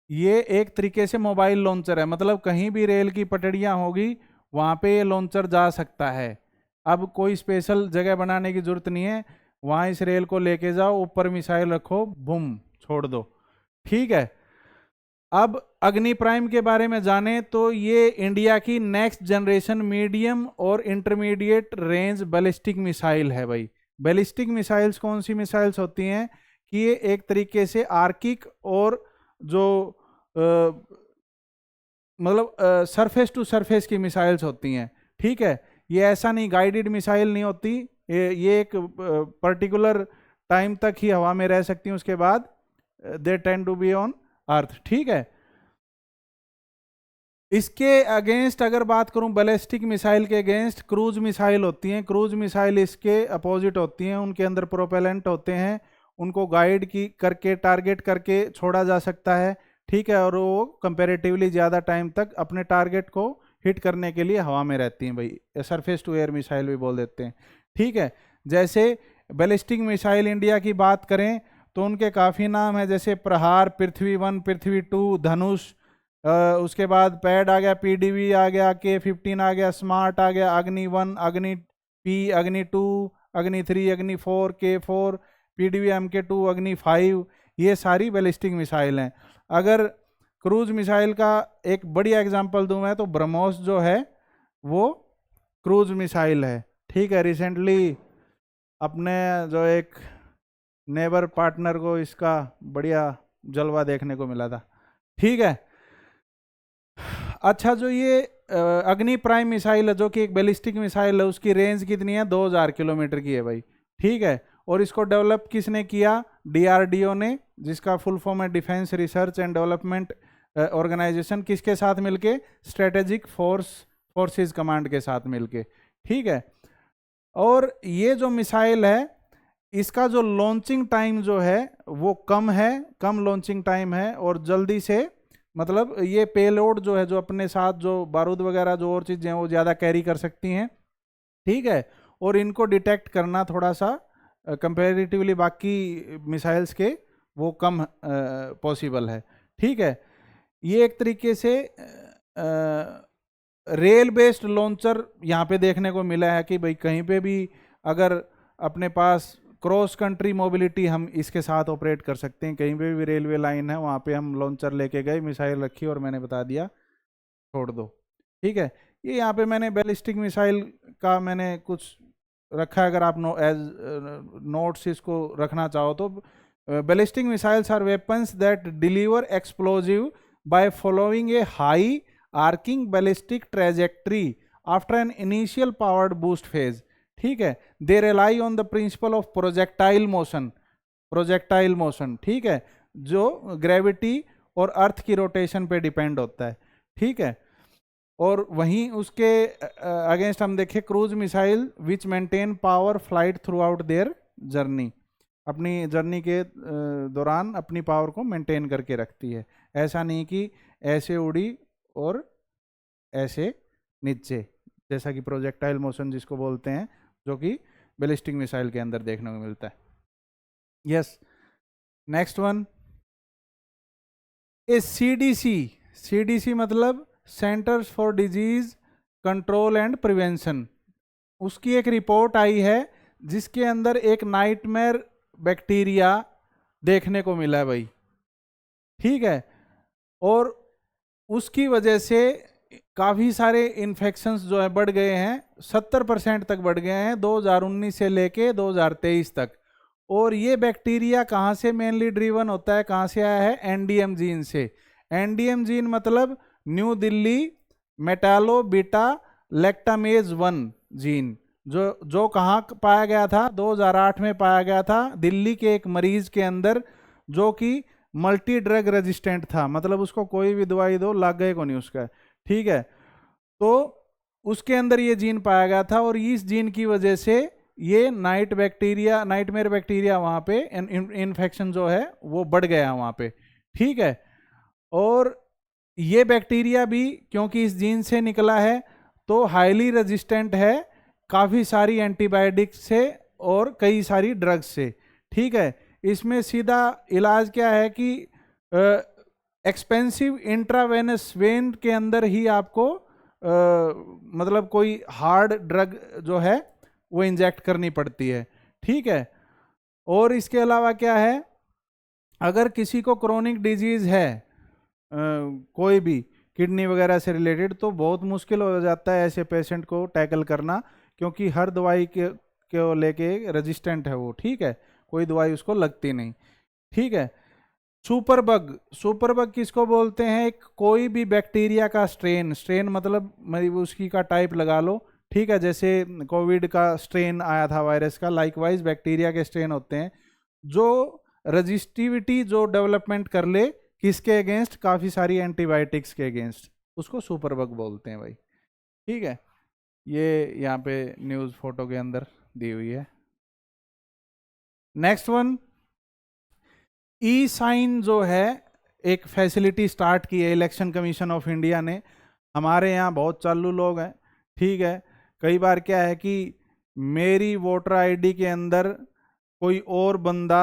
ये एक तरीके से मोबाइल लॉन्चर है, मतलब कहीं भी रेल की पटड़ियाँ होगी वहाँ पे ये लॉन्चर जा सकता है। अब कोई स्पेशल जगह बनाने की जरूरत नहीं है, वहाँ इस रेल को लेके जाओ, ऊपर मिसाइल रखो, बूम, छोड़ दो। ठीक है, अब अग्नि प्राइम के बारे में जाने तो ये इंडिया की नेक्स्ट जनरेशन मीडियम और इंटरमीडिएट रेंज बैलिस्टिक मिसाइल है भाई। बैलिस्टिक मिसाइल्स कौन सी मिसाइल्स होती हैं कि ये एक तरीके से आर्किक और जो मतलब सरफेस टू सरफेस की मिसाइल्स होती हैं। ठीक है, ये ऐसा नहीं गाइडेड मिसाइल नहीं होती, ये एक पर्टिकुलर टाइम तक ही हवा में रह सकती हैं, उसके बाद they tend to be on earth. ठीक है, इसके अगेंस्ट अगर बात करूं, बैलिस्टिक मिसाइल के अगेंस्ट क्रूज मिसाइल होती हैं। क्रूज मिसाइल इसके अपोजिट होती हैं, उनके अंदर प्रोपेलेंट होते हैं, उनको गाइड की करके टारगेट करके छोड़ा जा सकता है। ठीक है, और वो कंपैरेटिवली ज़्यादा टाइम तक अपने टारगेट को हिट करने के लिए हवा में रहती हैं भाई, सरफेस टू एयर मिसाइल भी बोल देते हैं। ठीक है, जैसे बैलिस्टिक मिसाइल इंडिया की बात करें तो उनके काफ़ी नाम है, जैसे प्रहार, पृथ्वी 1, पृथ्वी 2, धनुष, उसके बाद पैड आ गया, PDV आ गया, K-15 आ गया, स्मार्ट आ गया, अग्नि 1, अग्नि P, अग्नि 2, अग्नि 3, अग्नि 4, K-4, PDV MK2, अग्नि 5, ये सारी बैलिस्टिक मिसाइल हैं। अगर क्रूज मिसाइल का एक बढ़िया एग्जांपल दूं मैं तो ब्रह्मोस जो है वो क्रूज मिसाइल है। ठीक है, रिसेंटली अपने जो एक नेबर पार्टनर को इसका बढ़िया जलवा देखने को मिला था। ठीक है, अच्छा, जो ये अग्नि प्राइम मिसाइल है जो कि एक बैलिस्टिक मिसाइल है, उसकी रेंज कितनी है? 2000 किलोमीटर की है भाई, ठीक है। और इसको डेवलप किसने किया? डीआरडीओ ने, जिसका फुल फॉर्म है defence research and development organisation. किसके साथ मिलके? स्ट्रेटेजिक फोर्सेस कमांड के साथ मिलके, ठीक है। और ये जो मिसाइल है इसका जो लॉन्चिंग टाइम जो है वो कम है, कम लॉन्चिंग टाइम है, और जल्दी से, मतलब ये पेलोड जो है, जो अपने साथ जो बारूद वगैरह जो और चीज़ें हैं वो ज़्यादा कैरी कर सकती हैं, ठीक है। और इनको डिटेक्ट करना थोड़ा सा कंपैरेटिवली बाकी मिसाइल्स के वो कम पॉसिबल है, ठीक है। ये एक तरीके से रेल बेस्ड लॉन्चर यहाँ पे देखने को मिला है कि भाई कहीं पे भी अगर अपने पास क्रॉस कंट्री मोबिलिटी हम इसके साथ ऑपरेट कर सकते हैं, कहीं पे भी रेलवे लाइन है वहाँ पे हम लॉन्चर लेके गए, मिसाइल रखी और मैंने बता दिया छोड़ दो, ठीक है। ये यहाँ पे मैंने बैलिस्टिक मिसाइल का मैंने कुछ रखा है, अगर आप नोट्स इसको रखना चाहो तो। Ballistic missiles are weapons that deliver explosive by following a high arcing ballistic trajectory after an initial powered boost phase, ठीक है। They rely on the principle of projectile motion, ठीक है, जो ग्रेविटी और अर्थ की रोटेशन पे डिपेंड होता है, ठीक है। और वहीं उसके अगेंस्ट हम देखें cruise missile which maintain power flight through out their journey, अपनी जर्नी के दौरान अपनी पावर को मेंटेन करके रखती है, ऐसा नहीं कि ऐसे उड़ी और ऐसे नीचे, जैसा कि प्रोजेक्टाइल मोशन जिसको बोलते हैं, जो कि बैलिस्टिक मिसाइल के अंदर देखने को मिलता है। यस, नेक्स्ट वन, ए सीडीसी मतलब centres for disease control and prevention, उसकी एक रिपोर्ट आई है जिसके अंदर एक नाइटमेयर बैक्टीरिया देखने को मिला है भाई, ठीक है। और उसकी वजह से काफ़ी सारे इन्फेक्शंस जो है बढ़ गए हैं, 70% तक बढ़ गए हैं 2019 से लेके 2023 तक। और ये बैक्टीरिया कहाँ से मेनली ड्रीवन होता है, कहाँ से आया है? एनडीएम जीन से। एनडीएम जीन मतलब new Delhi metallo beta lactamase 1 gene, जो कहाँ पाया गया था? 2008 में पाया गया था दिल्ली के एक मरीज के अंदर, जो कि मल्टी ड्रग रेजिस्टेंट था, मतलब उसको कोई भी दवाई दो लग गए को नहीं उसका, ठीक है। तो उसके अंदर ये जीन पाया गया था, और इस जीन की वजह से ये नाइटमेयर बैक्टीरिया वहाँ पे इन्फेक्शन जो है वो बढ़ गया वहाँ पे, ठीक है। और ये बैक्टीरिया भी क्योंकि इस जीन से निकला है तो हाईली रेजिस्टेंट है काफ़ी सारी एंटीबायोटिक से और कई सारी ड्रग्स से, ठीक है। इसमें सीधा इलाज क्या है कि एक्सपेंसिव इंट्रावेनस वेन के अंदर ही आपको मतलब कोई हार्ड ड्रग जो है वो इंजेक्ट करनी पड़ती है, ठीक है। और इसके अलावा क्या है, अगर किसी को क्रोनिक डिजीज है कोई भी किडनी वगैरह से रिलेटेड, तो बहुत मुश्किल हो जाता है ऐसे पेशेंट को टैकल करना, क्योंकि हर दवाई के लेके रेजिस्टेंट है वो, ठीक है, कोई दवाई उसको लगती नहीं, ठीक है। सुपरबग किसको बोलते हैं? एक कोई भी बैक्टीरिया का स्ट्रेन मतलब उसकी का टाइप लगा लो, ठीक है। जैसे कोविड का स्ट्रेन आया था वायरस का, लाइकवाइज बैक्टीरिया के स्ट्रेन होते हैं जो रजिस्टिविटी जो डेवलपमेंट कर ले किसके अगेंस्ट? काफ़ी सारी एंटीबायोटिक्स के अगेंस्ट, उसको सुपरबग बोलते हैं भाई, ठीक है। ये यहाँ पे न्यूज़ फोटो के अंदर दी हुई है। नेक्स्ट वन, ई साइन जो है एक फैसिलिटी स्टार्ट की है इलेक्शन कमीशन ऑफ इंडिया ने। हमारे यहाँ बहुत चालू लोग हैं, ठीक है। कई बार क्या है कि मेरी वोटर आईडी के अंदर कोई और बंदा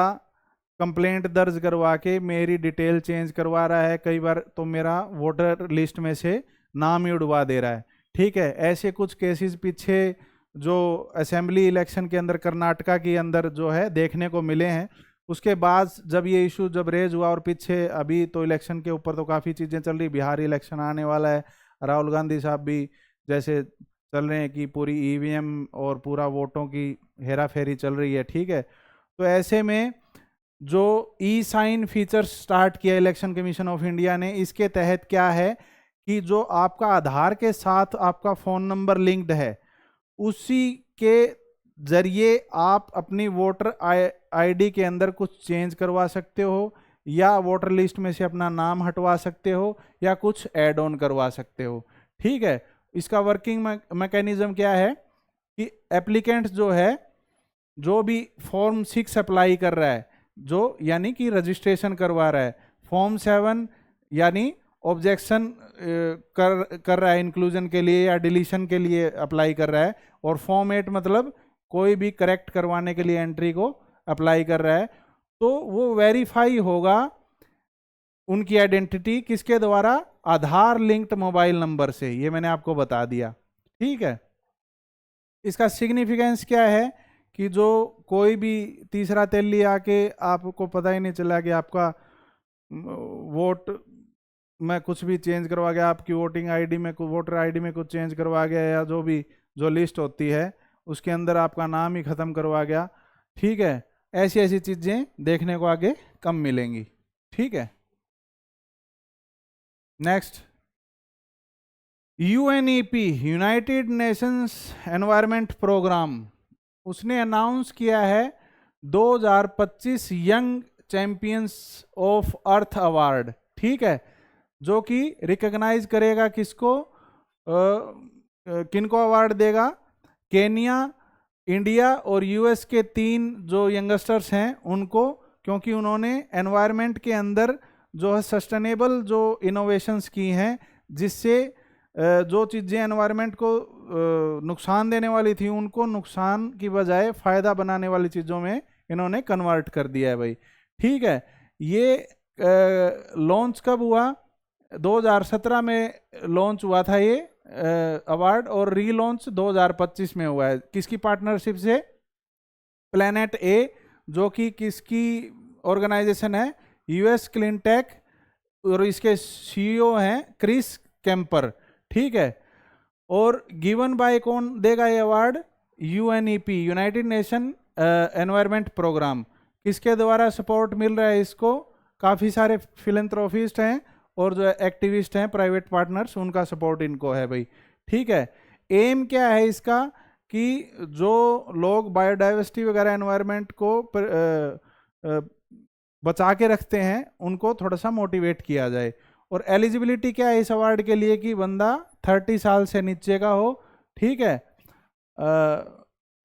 कंप्लेंट दर्ज करवा के मेरी डिटेल चेंज करवा रहा है, कई बार तो मेरा वोटर लिस्ट में से नाम ही उड़वा दे रहा है, ठीक है। ऐसे कुछ केसेस पीछे जो असेंबली इलेक्शन के अंदर कर्नाटका के अंदर जो है देखने को मिले हैं। उसके बाद जब ये इशू जब रेज हुआ, और पीछे अभी तो इलेक्शन के ऊपर तो काफ़ी चीज़ें चल रही, बिहार इलेक्शन आने वाला है, राहुल गांधी साहब भी जैसे चल रहे हैं कि पूरी ईवीएम और पूरा वोटों की हेरा फेरी चल रही है, ठीक है। तो ऐसे में जो ई साइन फीचर स्टार्ट किया इलेक्शन कमीशन ऑफ इंडिया ने, इसके तहत क्या है कि जो आपका आधार के साथ आपका फ़ोन नंबर लिंक्ड है, उसी के जरिए आप अपनी वोटर आईडी के अंदर कुछ चेंज करवा सकते हो, या वोटर लिस्ट में से अपना नाम हटवा सकते हो, या कुछ ऐड ऑन करवा सकते हो। ठीक है, इसका वर्किंग मैकेनिज्म क्या है कि एप्लीकेंट जो है, जो भी फॉर्म 6 अप्लाई कर रहा है, जो यानी कि रजिस्ट्रेशन करवा रहा है, फॉर्म 7 यानी ऑब्जेक्शन कर रहा है इंक्लूजन के लिए या डिलीशन के लिए अप्लाई कर रहा है, और फॉर्म 8 मतलब कोई भी करेक्ट करवाने के लिए एंट्री को अप्लाई कर रहा है, तो वो वेरीफाई होगा उनकी आइडेंटिटी किसके द्वारा? आधार लिंक्ड मोबाइल नंबर से। ये मैंने आपको बता दिया। ठीक है, इसका सिग्निफिकेंस क्या है कि जो कोई भी तीसरा तेली आके आपको पता ही नहीं चला कि आपका वोट में कुछ भी चेंज करवा गया, आपकी वोटिंग आईडी में, वोटर आईडी में कुछ चेंज करवा गया, या जो भी जो लिस्ट होती है उसके अंदर आपका नाम ही ख़त्म करवा गया। ठीक है, ऐसी ऐसी चीज़ें देखने को आगे कम मिलेंगी। ठीक है, next, UNEP, United Nations environment programme, उसने अनाउंस किया है 2025 young champions of earth award. ठीक है, जो कि रिकॉग्नाइज करेगा किसको, किनको अवार्ड देगा? केनिया, इंडिया और यूएस के 3 जो यंगस्टर्स हैं उनको, क्योंकि उन्होंने एनवायरनमेंट के अंदर जो है सस्टेनेबल जो इनोवेशंस की हैं, जिससे जो चीज़ें एनवायरनमेंट को नुकसान देने वाली थी उनको नुकसान की बजाय फ़ायदा बनाने वाली चीज़ों में इन्होंने कन्वर्ट कर दिया है भाई। ठीक है, ये लॉन्च कब हुआ? 2017 में लॉन्च हुआ था ये अवार्ड, और रीलॉन्च 2025 में हुआ है। किसकी पार्टनरशिप से? प्लैनेट ए, जो कि किसकी ऑर्गेनाइजेशन है? यूएस क्लीन टेक, और इसके सीईओ हैं क्रिस कैंपर। ठीक है, और गिवन बाय कौन देगा ये award? UNEP, United Nation environment programme. किसके द्वारा सपोर्ट मिल रहा है इसको? काफ़ी सारे फिलेंथ्रोपिस्ट हैं और जो एक्टिविस्ट हैं, प्राइवेट पार्टनर्स, उनका सपोर्ट इनको है भाई। ठीक है, एम क्या है इसका कि जो लोग बायोडाइवर्सिटी वगैरह एनवायरनमेंट को बचा के रखते हैं उनको थोड़ा सा मोटिवेट किया जाए। और एलिजिबिलिटी क्या है इस अवार्ड के लिए कि बंदा 30 साल से नीचे का हो। ठीक है,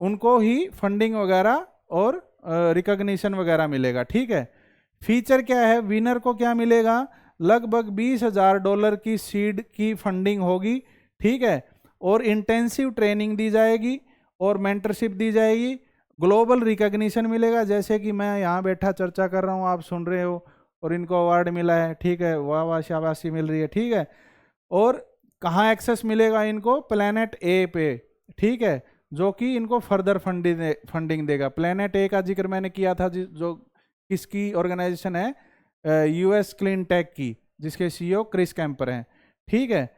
उनको ही फंडिंग वगैरह और रिकॉग्निशन वगैरह मिलेगा। ठीक है, फीचर क्या है? विनर को क्या मिलेगा? लगभग $20,000 की सीड की फंडिंग होगी। ठीक है, और इंटेंसिव ट्रेनिंग दी जाएगी और मेंटरशिप दी जाएगी। ग्लोबल रिकॉग्निशन मिलेगा, जैसे कि मैं यहाँ बैठा चर्चा कर रहा हूँ, आप सुन रहे हो और इनको अवार्ड मिला है। ठीक है, वाह वाह शाबाशी मिल रही है। ठीक है, और कहाँ एक्सेस मिलेगा इनको? प्लैनेट ए पे। ठीक है, जो कि इनको फर्दर फंडिंग देगा। प्लैनेट ए का जिक्र मैंने किया था, जो किसकी ऑर्गेनाइजेशन है? यूएस क्लीन टेक की, जिसके सीईओ क्रिस कैंपर हैं। ठीक है,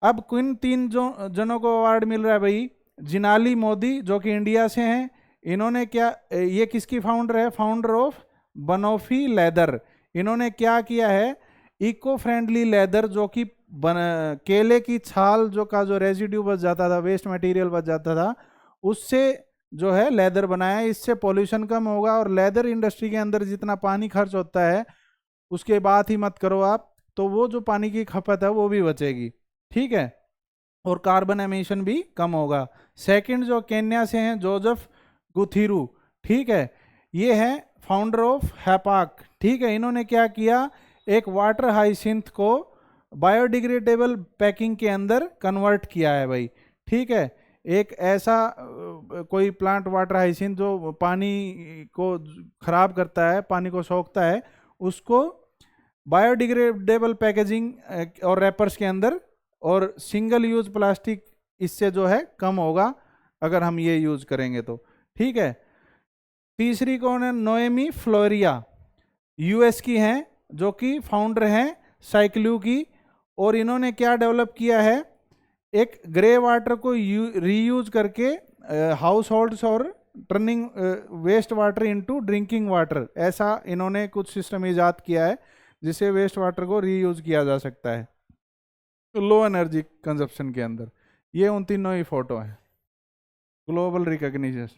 अब किन 3 जनों को अवार्ड मिल रहा है भाई? जिनाली मोदी, जो कि इंडिया से हैं। इन्होंने क्या, ये किसकी फाउंडर है? Founder of Banofi Leather. इन्होंने क्या किया है? इको फ्रेंडली लेदर, जो कि केले की छाल जो रेजिड्यू बच जाता था, वेस्ट मटेरियल बच जाता था, उससे जो है लेदर बनाया। इससे पॉल्यूशन कम होगा, और लेदर इंडस्ट्री के अंदर जितना पानी खर्च होता है उसके बात ही मत करो आप, तो वो जो पानी की खपत है वो भी बचेगी। ठीक है, और कार्बन एमिशन भी कम होगा। सेकंड जो केन्या से हैं, जोसेफ गुथिरू। ठीक है, ये हैं फाउंडर ऑफ हैपाक। ठीक है, इन्होंने क्या किया? एक वाटर हाइसिंथ को बायोडिग्रेडेबल पैकिंग के अंदर कन्वर्ट किया है भाई। ठीक है, एक ऐसा कोई प्लांट वाटर हाइसिंथ जो पानी को खराब करता है, पानी को सोखता है, उसको बायोडिग्रेडेबल पैकेजिंग और रैपर्स के अंदर, और सिंगल यूज प्लास्टिक इससे जो है कम होगा अगर हम ये यूज करेंगे तो। ठीक है, तीसरी कौन है? नोएमी फ्लोरिया, यूएस की हैं, जो कि फाउंडर हैं साइक्लू की। और इन्होंने क्या डेवलप किया है? एक ग्रे वाटर को रीयूज करके हाउस होल्ड्स और turning waste water into drinking water, ऐसा इन्होंने कुछ सिस्टम इजाद किया है जिससे वेस्ट वाटर को रीयूज किया जा सकता है। लो एनर्जी कंजप्शन के अंदर। ये उन तीनों ही फोटो है, ग्लोबल रिकॉग्निशन।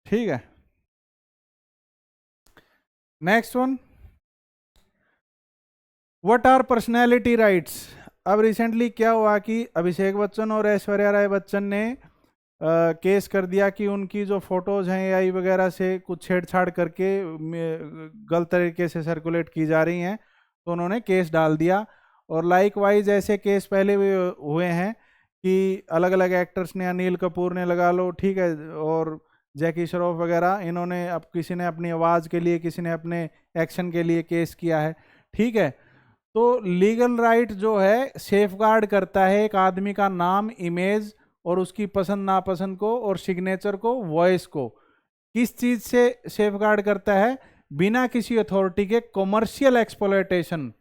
ठीक है, next one, what our personality rights. अब रिसेंटली क्या हुआ कि अभिषेक बच्चन और ऐश्वर्या राय बच्चन ने केस कर दिया कि उनकी जो फोटोज हैं एआई वगैरह से कुछ छेड़छाड़ करके गलत तरीके से सर्कुलेट की जा रही हैं, तो उन्होंने केस डाल दिया। और लाइक वाइज ऐसे केस पहले भी हुए हैं कि अलग अलग एक्टर्स ने, अनिल कपूर ने लगा लो, ठीक है, और जैकी श्रॉफ वगैरह, इन्होंने, अब किसी ने अपनी आवाज़ के लिए, किसी ने अपने एक्शन के लिए केस किया है। ठीक है, तो लीगल राइट जो है सेफगार्ड करता है एक आदमी का नाम, इमेज और उसकी पसंद नापसंद को, और सिग्नेचर को, वॉइस को। किस चीज से सेफगार्ड करता है? बिना किसी अथॉरिटी के कॉमर्शियल एक्सप्लॉयटेशन।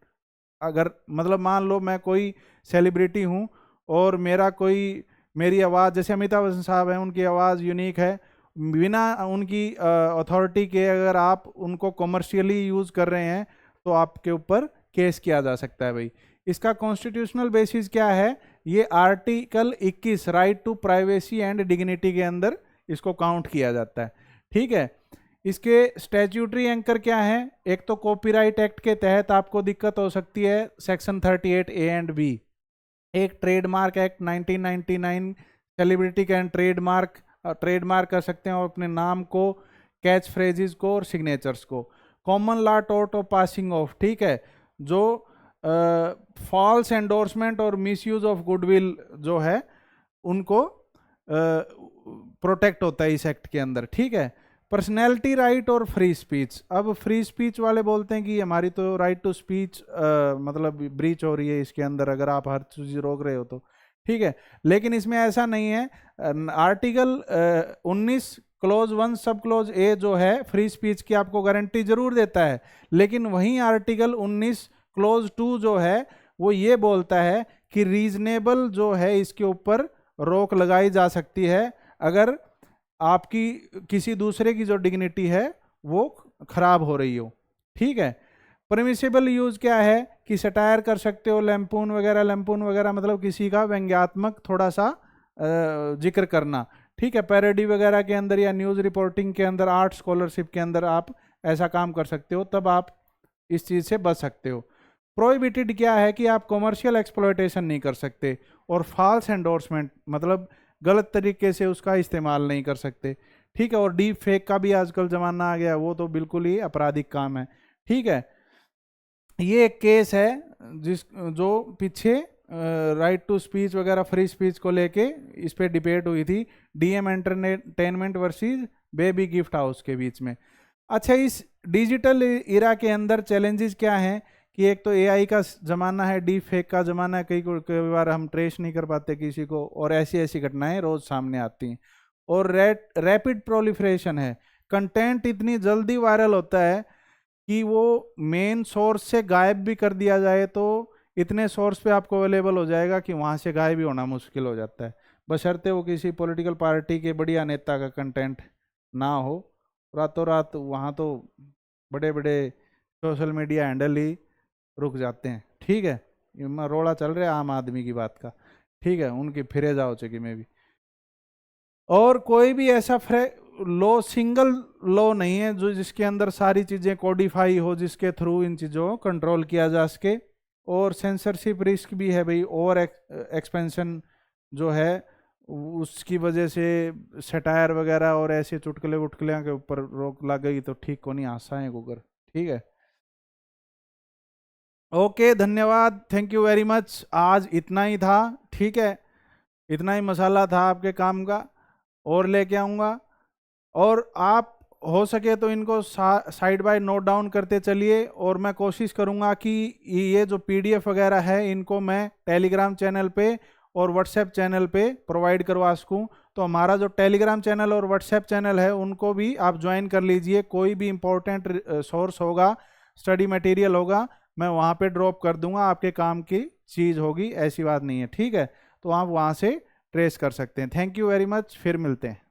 अगर मतलब मान लो मैं कोई सेलिब्रिटी हूं और मेरी आवाज़, जैसे अमिताभ बच्चन साहब हैं, उनकी आवाज़ यूनिक है, बिना उनकी अथॉरिटी के अगर आप उनको कॉमर्शियली यूज़ कर रहे हैं तो आपके ऊपर केस किया जा सकता है भाई। इसका कॉन्स्टिट्यूशनल बेसिस क्या है? ये article 21 right to privacy and dignity के अंदर इसको काउंट किया जाता है। ठीक है, इसके स्टैट्यूटरी एंकर क्या है? एक तो कॉपीराइट एक्ट के तहत आपको दिक्कत हो सकती है, सेक्शन 38 ए एंड बी। एक trademark act 1999, celebrity can trademark कर सकते हैं और अपने नाम को, कैच फ्रेजेस को और सिग्नेचर्स को। Common law tort of passing of, ठीक है, जो फॉल्स एंडोर्समेंट और मिसयूज ऑफ गुडविल जो है उनको प्रोटेक्ट होता है इस एक्ट के अंदर। ठीक है, पर्सनैलिटी राइट और फ्री स्पीच। अब फ्री स्पीच वाले बोलते हैं कि हमारी तो राइट टू स्पीच मतलब ब्रीच हो रही है इसके अंदर, अगर आप हर चीज रोक रहे हो तो। ठीक है, लेकिन इसमें ऐसा नहीं है। आर्टिकल 19 क्लोज 1 सब क्लोज ए जो है फ्री स्पीच की आपको गारंटी जरूर देता है, लेकिन वहीं आर्टिकल 19 क्लोज 2 जो है वो ये बोलता है कि रीजनेबल जो है इसके ऊपर रोक लगाई जा सकती है अगर आपकी किसी दूसरे की जो डिग्निटी है वो खराब हो रही हो। ठीक है, परमिसिबल यूज क्या है कि सटायर कर सकते हो, लैम्पून वगैरह मतलब किसी का व्यंग्यात्मक थोड़ा सा जिक्र करना। ठीक है, पैरोडी वगैरह के अंदर या न्यूज़ रिपोर्टिंग के अंदर, आर्ट स्कॉलरशिप के अंदर आप ऐसा काम कर सकते हो, तब आप इस चीज़ से बच सकते हो। प्रोहिबिटेड क्या है कि आप कॉमर्शियल एक्सप्लॉयटेशन नहीं कर सकते, और फॉल्स एंडोर्समेंट मतलब गलत तरीके से उसका इस्तेमाल नहीं कर सकते। ठीक है, और डीप फेक का भी आजकल ज़माना आ गया, वो तो बिल्कुल ही आपराधिक काम है। ठीक है, ये एक केस है जो पीछे राइट टू स्पीच वगैरह, फ्री स्पीच को लेके इस पे डिबेट हुई थी, DM entertainment versus baby gift house के बीच में। अच्छा, इस डिजिटल इरा के अंदर चैलेंजेस क्या हैं कि एक तो एआई का ज़माना है, डीप फेक का ज़माना है, कई बार हम ट्रेस नहीं कर पाते किसी को, और ऐसी ऐसी घटनाएं रोज़ सामने आती हैं। और रैपिड प्रोलिफरेशन है, कंटेंट इतनी जल्दी वायरल होता है कि वो मेन सोर्स से गायब भी कर दिया जाए तो इतने सोर्स पे आपको अवेलेबल हो जाएगा कि वहाँ से गायब भी होना मुश्किल हो जाता है, बशर्ते वो किसी पॉलिटिकल पार्टी के बढ़िया नेता का कंटेंट ना हो। रातों रात वहाँ तो बड़े बड़े सोशल मीडिया हैंडल ही रुक जाते हैं। ठीक है, ये रोड़ा चल रहा है आम आदमी की बात का। ठीक है, उनकी फिरे जाओ चुकी में भी। और कोई भी ऐसा लॉ, सिंगल लॉ नहीं है जो जिसके अंदर सारी चीज़ें कोडिफाई हो, जिसके थ्रू इन चीज़ों को कंट्रोल किया जा सके। और सेंसरशिप रिस्क भी है भाई, ओवर एक्सपेंशन जो है उसकी वजह से सटायर वगैरह और ऐसे चुटकुले वुटकुले के ऊपर रोक लग गई तो ठीक को नहीं आशा है गुगर। ठीक है, ओके, धन्यवाद, थैंक यू वेरी मच। आज इतना ही था। ठीक है, इतना ही मसाला था आपके काम का, और लेके आऊँगा। और आप हो सके तो इनको साइड बाय नोट डाउन करते चलिए, और मैं कोशिश करूंगा कि ये जो पीडीएफ वगैरह है इनको मैं टेलीग्राम चैनल पे और व्हाट्सएप चैनल पे प्रोवाइड करवा सकूं। तो हमारा जो टेलीग्राम चैनल और व्हाट्सएप चैनल है उनको भी आप ज्वाइन कर लीजिए। कोई भी इंपॉर्टेंट सोर्स होगा, स्टडी मटेरियल होगा, मैं वहाँ पे ड्रॉप कर दूंगा, आपके काम की चीज़ होगी, ऐसी बात नहीं है। ठीक है, तो आप वहाँ से ट्रेस कर सकते हैं। थैंक यू वेरी मच, फिर मिलते हैं।